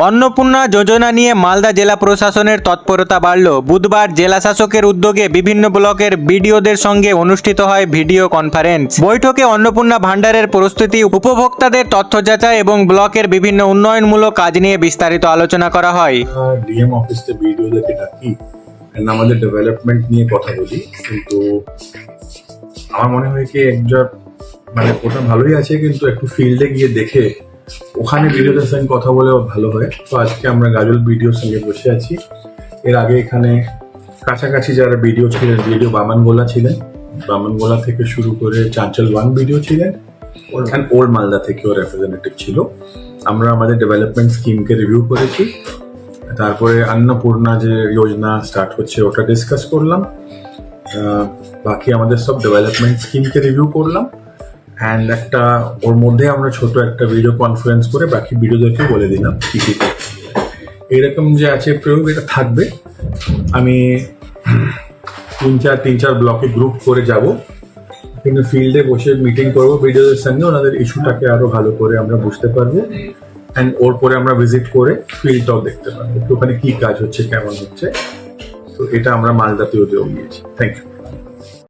অন্নপূর্ণা যোজনা নিয়ে মালদা জেলা প্রশাসনের তৎপরতা বাড়ল। বুধবার জেলা শাসকের উদ্যোগে বিভিন্ন ব্লকের বিডিওদের সঙ্গে অনুষ্ঠিত হয় ভিডিও কনফারেন্স। বৈঠকে অন্নপূর্ণা ভান্ডারের প্রস্তুতি, উপভোক্তাদের তথ্য যাচাই এবং ব্লকের বিভিন্ন উন্নয়নমূলক কাজ নিয়ে বিস্তারিত আলোচনা করা হয়। ডিএম অফিসে বিডিওদেরকে ডাকি, আমাদের ডেভেলপমেন্ট নিয়ে কথা বলি, কিন্তু আমার মনে হয় কি একজন মানে ওটা ভালোই আছে, কিন্তু একটু ফিল্ডে গিয়ে দেখে ওখানে বিডিওদের সঙ্গে কথা বলে ভালো হয়। তো আজকে আমরা গাজল বিডিওর সঙ্গে বসে আছি। এর আগে এখানে কাছাকাছি যারা বিডিও ছিলেন, বিডিও বামনগোলা ছিলেন, বামনগোলা থেকে শুরু করে চাঞ্চল ওয়ান বিডিও ছিলেন, ওল্ড মালদা থেকেও রেপ্রেজেন্টেটিভ ছিল। আমরা আমাদের ডেভেলপমেন্ট স্কিমকে রিভিউ করেছি, তারপরে অন্নপূর্ণা যে যোজনা স্টার্ট হচ্ছে ওটা ডিসকাস করলাম, বাকি আমাদের সব ডেভেলপমেন্ট স্কিমকে রিভিউ করলাম, অ্যান্ড একটা ওর মধ্যে আমরা ছোট একটা ভিডিও কনফারেন্স করে বাকি ভিডিওদেরকে বলে দিলাম কি কি এরকম যে আছে প্রয়োগ এটা থাকবে। আমি তিন চার ব্লকে গ্রুপ করে যাব, কিন্তু ফিল্ডে বসে মিটিং করবো ভিডিওদের সঙ্গে, ওনাদের ইস্যুটাকে আরো ভালো করে আমরা বুঝতে পারবো, অ্যান্ড ওর পরে আমরা ভিজিট করে ফিল্ডটাও দেখতে পারবো ওখানে কি কাজ হচ্ছে, কেমন হচ্ছে। তো এটা আমরা মালদাতেও দিয়েছি। Thank you.